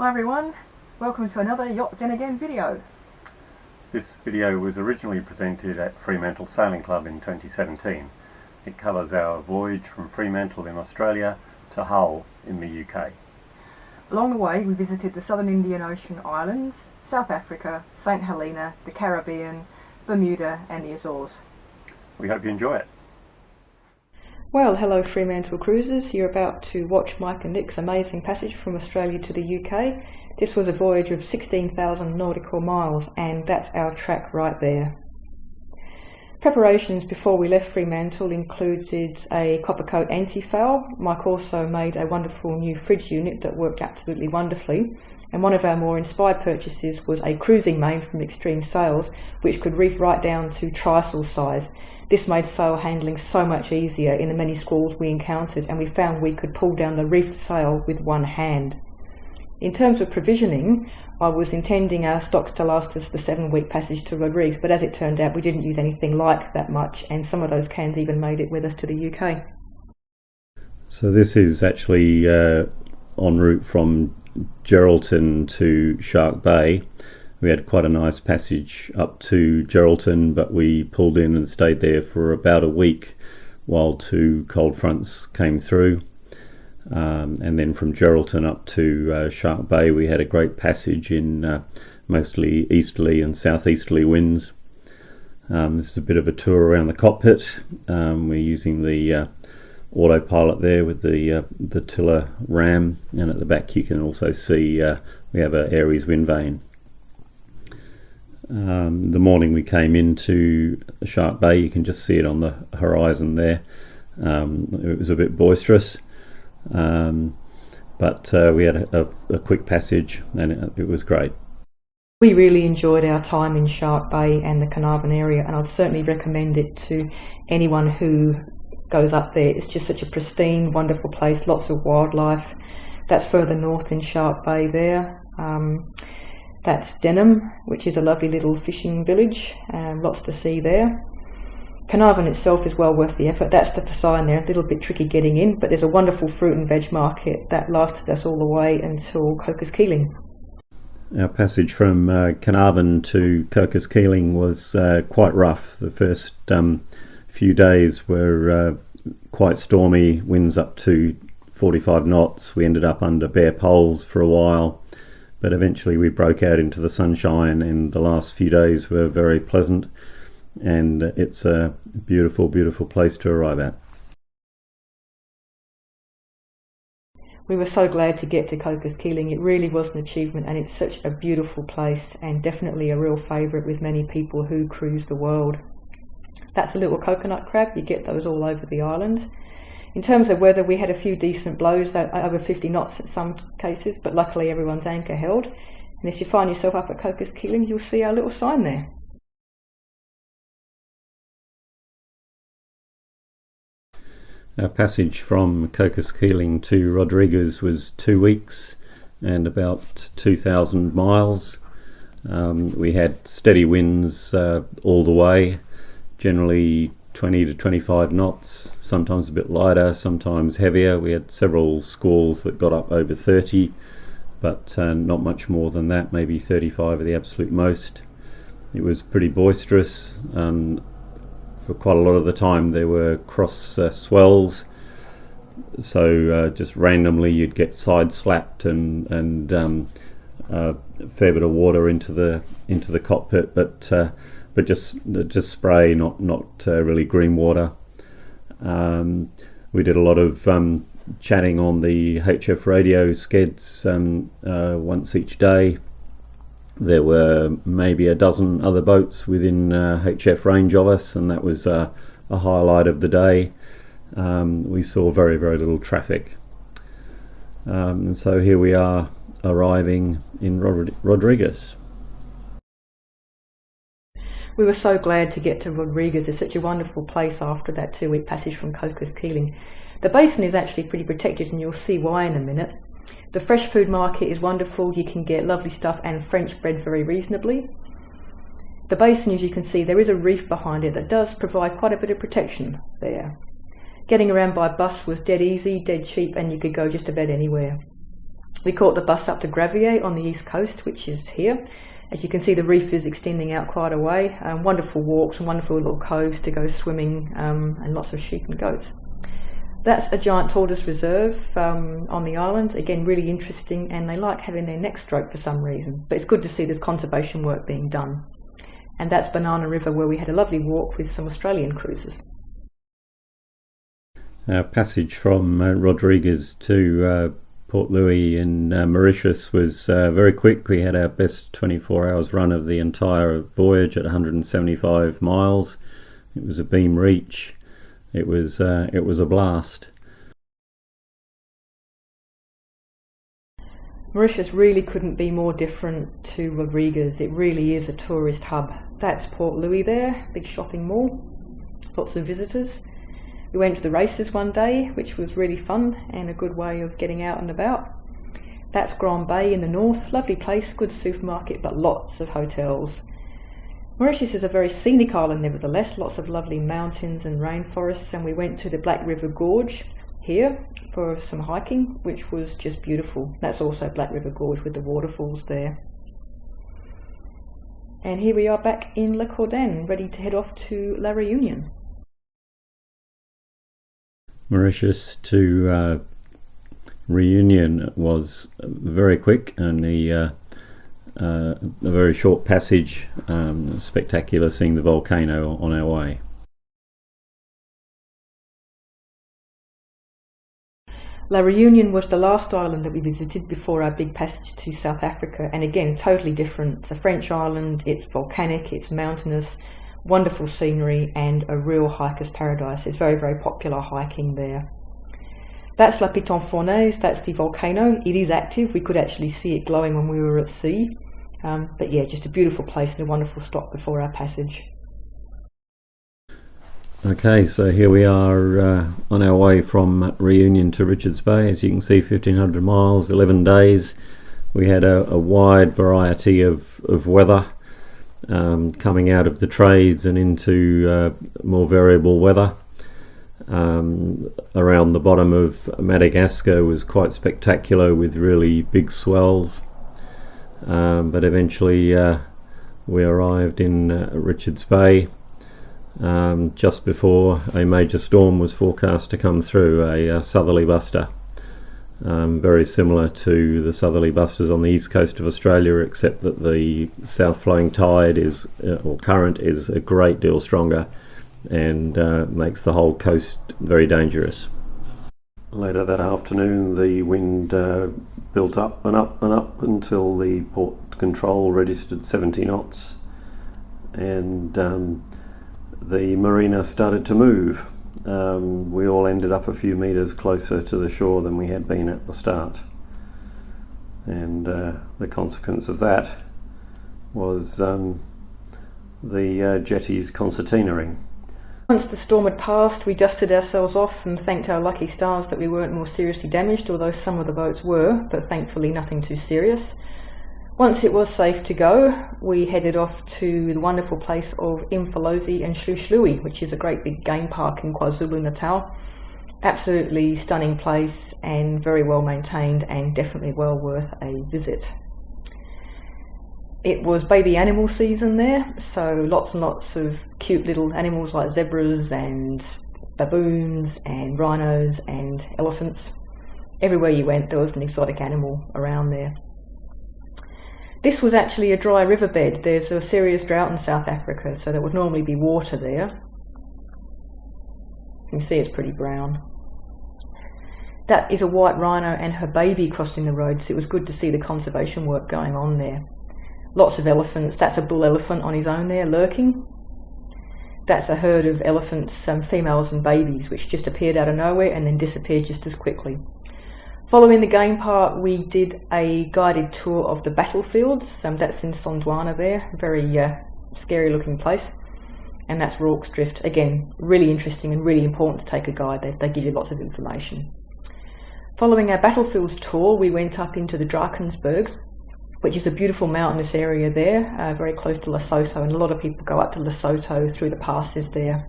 Hi everyone, welcome to another Yacht Zen Again video. This video was originally presented at Fremantle Sailing Club in 2017. It covers our voyage from Fremantle in Australia to Hull in the UK. Along the way we visited the Southern Indian Ocean Islands, South Africa, St Helena, the Caribbean, Bermuda and the Azores. We hope you enjoy it. Well, hello Fremantle cruisers, you're about to watch Mike and Nick's amazing passage from Australia to the UK. This was a voyage of 16,000 nautical miles and that's our track right there. Preparations before we left Fremantle included a copper coat anti-foul. Mike also made a wonderful new fridge unit that worked absolutely wonderfully, and one of our more inspired purchases was a cruising main from Extreme Sails which could reef right down to trysail size. This made sail handling so much easier in the many squalls we encountered, and we found we could pull down the reefed sail with one hand. In terms of provisioning, I was intending our stocks to last us the 7-week passage to Rodrigues, but as it turned out we didn't use anything like that much, and some of those cans even made it with us to the UK. So this is actually en route from Geraldton to Shark Bay. We had quite a nice passage up to Geraldton, but we pulled in and stayed there for about a week while 2 cold fronts came through. And then from Geraldton up to Shark Bay we had a great passage in mostly easterly and southeasterly winds. This is a bit of a tour around the cockpit. We're using the autopilot there with the tiller ram, and at the back you can also see we have a Aries wind vane. The morning we came into Shark Bay, you can just see it on the horizon there. It was a bit boisterous, but we had a quick passage and it was great. We really enjoyed our time in Shark Bay and the Carnarvon area, and I'd certainly recommend it to anyone who goes up there. It's just such a pristine, wonderful place, lots of wildlife. That's further north in Shark Bay there. That's Denham, which is a lovely little fishing village, lots to see there. Carnarvon itself is well worth the effort. That's the sign there, a little bit tricky getting in, but there's a wonderful fruit and veg market that lasted us all the way until Cocos Keeling. Our passage from Carnarvon to Cocos Keeling was quite rough. The first few days were quite stormy, winds up to 45 knots. We ended up under bare poles for a while, but eventually we broke out into the sunshine, and the last few days were very pleasant, and it's a beautiful, beautiful place to arrive at. We were so glad to get to Cocos Keeling. It really was an achievement, and it's such a beautiful place and definitely a real favourite with many people who cruise the world. That's a little coconut crab, you get those all over the island. In terms of weather, we had a few decent blows, over 50 knots in some cases, but luckily everyone's anchor held. And if you find yourself up at Cocos Keeling, you'll see our little sign there. Our passage from Cocos Keeling to Rodrigues was 2 weeks and about 2,000 miles. We had steady winds all the way, generally 20 to 25 knots, sometimes a bit lighter, sometimes heavier. We had several squalls that got up over 30, but not much more than that, maybe 35 at the absolute most. It was pretty boisterous. For quite a lot of the time there were cross swells, so just randomly you'd get side slapped and a fair bit of water into the cockpit, but just spray, not really green water. We did a lot of chatting on the HF radio skeds once each day. There were maybe a dozen other boats within HF range of us, and that was a highlight of the day. We saw very, very little traffic. And so here we are arriving in Rodrigues. We were so glad to get to Rodrigues. It's such a wonderful place after that 2-week passage from Cocos Keeling. The basin is actually pretty protected, and you'll see why in a minute. The fresh food market is wonderful. You can get lovely stuff and French bread very reasonably. The basin, as you can see, there is a reef behind it that does provide quite a bit of protection there. Getting around by bus was dead easy, dead cheap, and you could go just about anywhere. We caught the bus up to Gravier on the east coast, which is here. As you can see, the reef is extending out quite a way. Wonderful walks and wonderful little coves to go swimming, and lots of sheep and goats. That's a giant tortoise reserve on the island. Again, really interesting, and they like having their necks stroked for some reason. But it's good to see there's conservation work being done. And that's Banana River, where we had a lovely walk with some Australian cruisers. Our passage from Rodrigues to Port Louis in Mauritius was very quick. We had our best 24 hours run of the entire voyage at 175 miles. It was a beam reach. It was a blast. Mauritius really couldn't be more different to Rodrigues. It really is a tourist hub. That's Port Louis there, big shopping mall, lots of visitors. We went to the races one day, which was really fun and a good way of getting out and about. That's Grand Bay in the north, lovely place, good supermarket, but lots of hotels. Mauritius is a very scenic island nevertheless, lots of lovely mountains and rainforests, and we went to the Black River Gorge here for some hiking, which was just beautiful. That's also Black River Gorge with the waterfalls there. And here we are back in Le Cordon, ready to head off to La Reunion. Mauritius to Reunion was very quick, only a very short passage. Spectacular seeing the volcano on our way. La Reunion was the last island that we visited before our big passage to South Africa, and again, totally different. It's a French island, it's volcanic, it's mountainous, wonderful scenery, and a real hiker's paradise. It's very, very popular hiking there. That's La Piton Fournaise, that's the volcano. It is active, we could actually see it glowing when we were at sea. But yeah, just a beautiful place and a wonderful stop before our passage. Okay, so here we are on our way from Reunion to Richards Bay. As you can see, 1,500 miles, 11 days. We had a wide variety of weather, coming out of the trades and into more variable weather. Around the bottom of Madagascar was quite spectacular with really big swells. But eventually we arrived in Richards Bay just before a major storm was forecast to come through, a southerly buster. Very similar to the southerly busters on the east coast of Australia, except that the south flowing tide is, or current, is a great deal stronger and makes the whole coast very dangerous. Later that afternoon the wind built up and up and up until the port control registered 70 knots, and the marina started to move. We all ended up a few metres closer to the shore than we had been at the start, and the consequence of that was the jetties concertinaing. Once the storm had passed, we dusted ourselves off and thanked our lucky stars that we weren't more seriously damaged, although some of the boats were, but thankfully nothing too serious. Once it was safe to go, we headed off to the wonderful place of Imfolozi and Shlushlui, which is a great big game park in KwaZulu-Natal. Absolutely stunning place and very well maintained and definitely well worth a visit. It was baby animal season there, so lots and lots of cute little animals like zebras and baboons and rhinos and elephants. Everywhere you went there was an exotic animal around there. This was actually a dry riverbed. There's a serious drought in South Africa, so there would normally be water there. You can see it's pretty brown. That is a white rhino and her baby crossing the road, so it was good to see the conservation work going on there. Lots of elephants. That's a bull elephant on his own there, lurking. That's a herd of elephants, females and babies, which just appeared out of nowhere and then disappeared just as quickly. Following the game park, we did a guided tour of the battlefields. That's in Sondwana there, very scary looking place. And that's Rorke's Drift. Again, really interesting and really important to take a guide. They give you lots of information. Following our battlefields tour, we went up into the Drakensbergs, which is a beautiful mountainous area there, very close to Lesotho, and a lot of people go up to Lesotho through the passes there.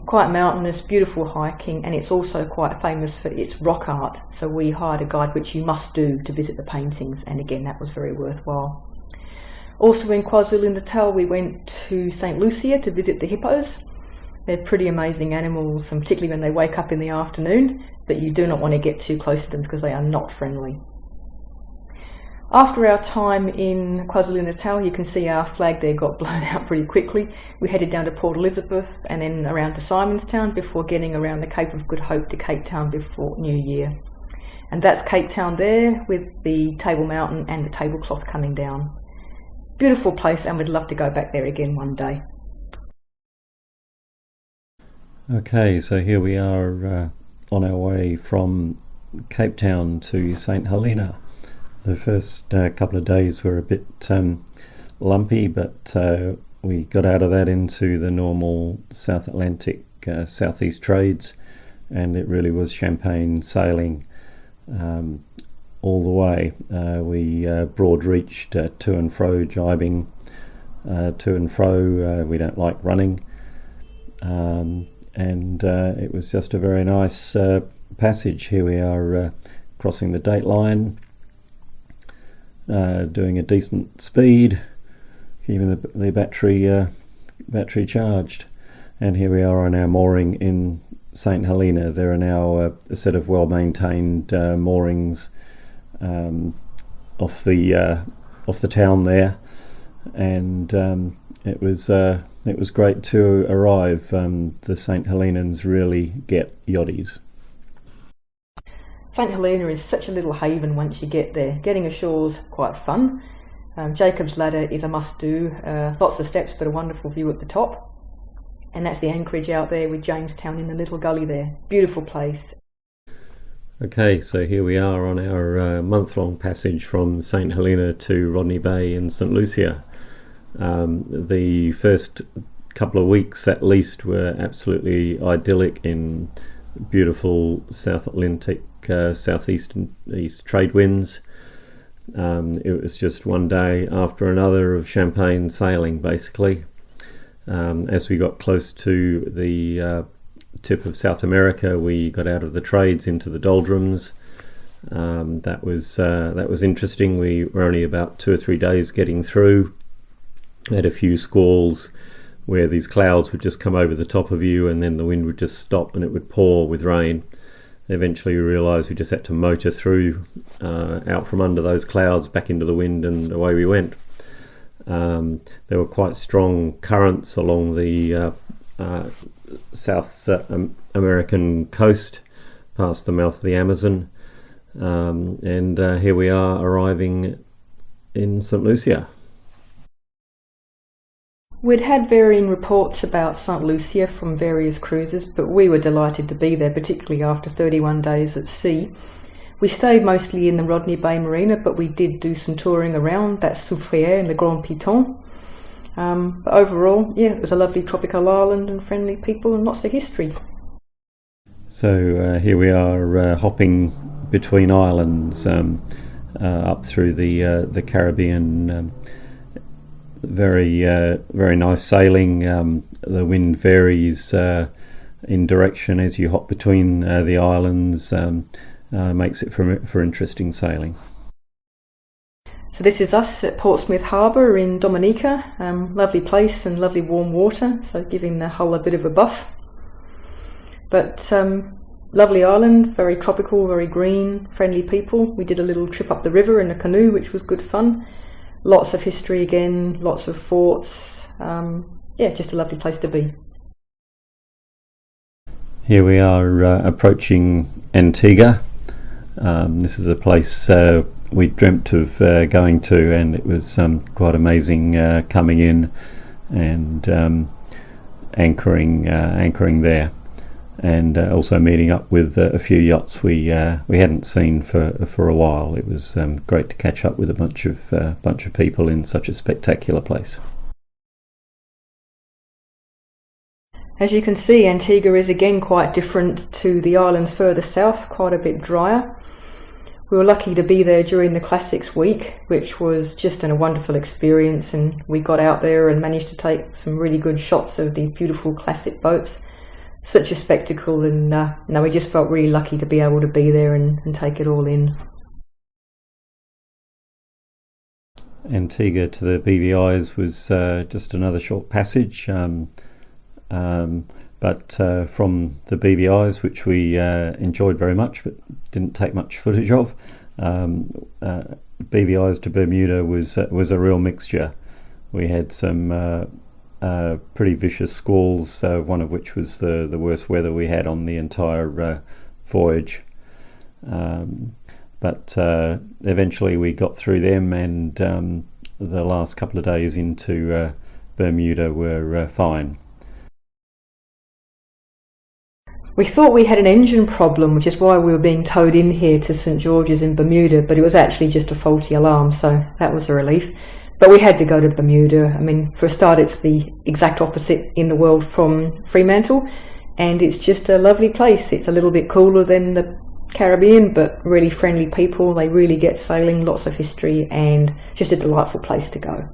Quite mountainous, beautiful hiking, and it's also quite famous for its rock art. So we hired a guide, which you must do, to visit the paintings, and again that was very worthwhile. Also in KwaZulu-Natal we went to St. Lucia to visit the hippos. They're pretty amazing animals, and particularly when they wake up in the afternoon, but you do not want to get too close to them because they are not friendly. After our time in KwaZulu-Natal, you can see our flag there got blown out pretty quickly. We headed down to Port Elizabeth and then around to Simonstown before getting around the Cape of Good Hope to Cape Town before New Year. And that's Cape Town there with the Table Mountain and the tablecloth coming down. Beautiful place, and we'd love to go back there again one day. Okay, so here we are on our way from Cape Town to St. Helena. The first couple of days were a bit lumpy, but we got out of that into the normal South Atlantic southeast trades, and it really was champagne sailing all the way. We broad reached to and fro, jibing to and fro. We don't like running, and it was just a very nice passage. Here we are crossing the date line, doing a decent speed, keeping the battery charged, and here we are on our mooring in St. Helena. There are now a set of well-maintained moorings off the town there, and it was great to arrive. The St. Helenans really get yachties. St. Helena is such a little haven once you get there. Getting ashore's quite fun. Jacob's Ladder is a must-do. Lots of steps, but a wonderful view at the top. And that's the anchorage out there with Jamestown in the little gully there. Beautiful place. Okay, so here we are on our month-long passage from St. Helena to Rodney Bay in St. Lucia. The first couple of weeks at least were absolutely idyllic in beautiful South Atlantic southeast and east trade winds. It was just one day after another of champagne sailing, basically. As we got close to the tip of South America, we got out of the trades into the doldrums. That was interesting. We were only about 2 or 3 days getting through. We had a few squalls where these clouds would just come over the top of you, and then the wind would just stop and it would pour with rain. Eventually we realised we just had to motor through, out from under those clouds, back into the wind, and away we went. There were quite strong currents along the South American coast, past the mouth of the Amazon, and here we are arriving in St. Lucia. We'd had varying reports about St. Lucia from various cruises, but we were delighted to be there, particularly after 31 days at sea. We stayed mostly in the Rodney Bay Marina, but we did do some touring around. That's Soufriere and Le Grand Piton. But overall, yeah, it was a lovely tropical island and friendly people and lots of history. So here we are hopping between islands up through the Caribbean. Very nice sailing. The wind varies in direction as you hop between the islands. Makes it for interesting sailing. So this is us at Portsmouth Harbour in Dominica. Lovely place and lovely warm water, so giving the hull a bit of a buff. But lovely island, very tropical, very green, friendly people. We did a little trip up the river in a canoe, which was good fun. Lots of history again, lots of forts. Yeah, just a lovely place to be. Here we are approaching Antigua. This is a place we dreamt of going to, and it was quite amazing coming in and anchoring there, and also meeting up with a few yachts we hadn't seen for a while. It was great to catch up with a bunch of people in such a spectacular place. As you can see, Antigua is again quite different to the islands further south, quite a bit drier. We were lucky to be there during the Classics week, which was just a wonderful experience, and we got out there and managed to take some really good shots of these beautiful classic boats. such a spectacle, and no, we just felt really lucky to be able to be there and take it all in. Antigua to the BVIs was just another short passage, but from the BVIs, which we enjoyed very much but didn't take much footage of, BVIs to Bermuda was a real mixture. We had some pretty vicious squalls, one of which was the worst weather we had on the entire voyage. But eventually we got through them, and the last couple of days into Bermuda were fine. We thought we had an engine problem, which is why we were being towed in here to St George's in Bermuda, but it was actually just a faulty alarm, so that was a relief. But we had to go to Bermuda. I mean, for a start, it's the exact opposite in the world from Fremantle, and it's just a lovely place. It's a little bit cooler than the Caribbean, but really friendly people. They really get sailing, lots of history, and just a delightful place to go.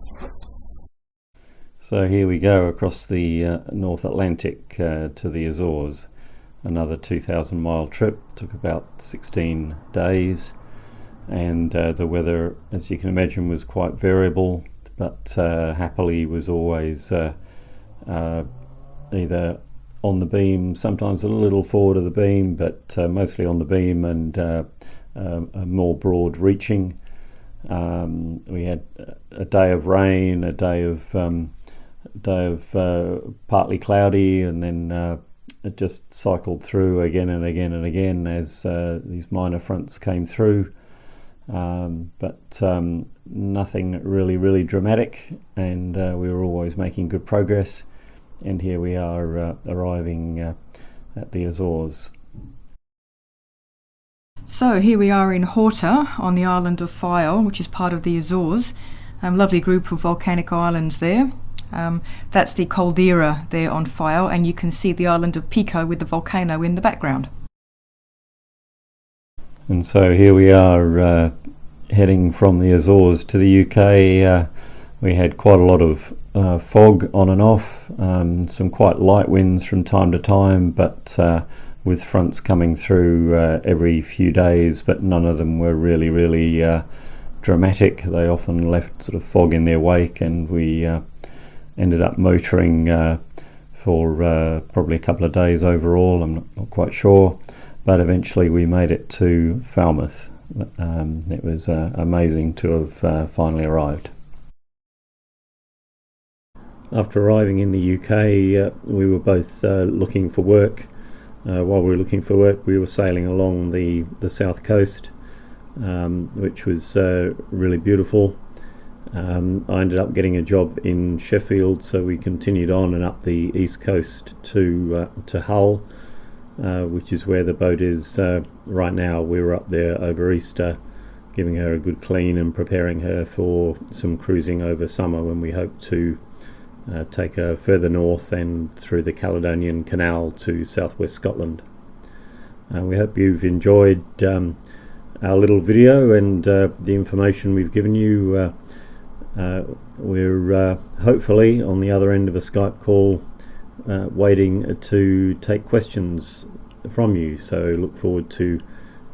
So here we go across the North Atlantic to the Azores. Another 2,000 mile trip, took about 16 days, and the weather, as you can imagine, was quite variable, but happily was always either on the beam, sometimes a little forward of the beam, but mostly on the beam, and a more broad reaching. We had a day of rain, a day of partly cloudy, and then it just cycled through again and again and again as these minor fronts came through, but nothing really dramatic, and we were always making good progress. And here we are arriving at the Azores. So here we are in Horta on the island of Fayal, which is part of the Azores. Lovely group of volcanic islands there. That's the caldera there on Fayal, and you can see the island of Pico with the volcano in the background. And so here we are heading from the Azores to the UK. We had quite a lot of fog on and off, some quite light winds from time to time, but with fronts coming through every few days, but none of them were really dramatic. They often left sort of fog in their wake, and we ended up motoring for probably a couple of days overall. I'm not quite sure, but eventually we made it to Falmouth. It was amazing to have finally arrived. After arriving in the UK, we were both looking for work. While we were looking for work, we were sailing along the south coast, which was really beautiful. I ended up getting a job in Sheffield, so we continued on and up the east coast to Hull, which is where the boat is right now. We were up there over Easter, giving her a good clean and preparing her for some cruising over summer, when we hope to take her further north and through the Caledonian Canal to southwest Scotland. We hope you've enjoyed our little video and the information we've given you. We're hopefully on the other end of a Skype call, waiting to take questions from you, so look forward to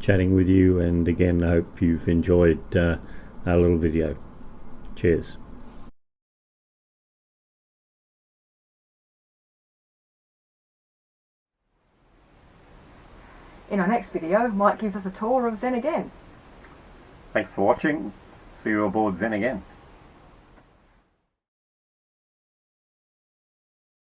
chatting with you, and again I hope you've enjoyed our little video. Cheers. In our next video, Mike gives us a tour of Zen again. Thanks for watching. See you aboard Zen again.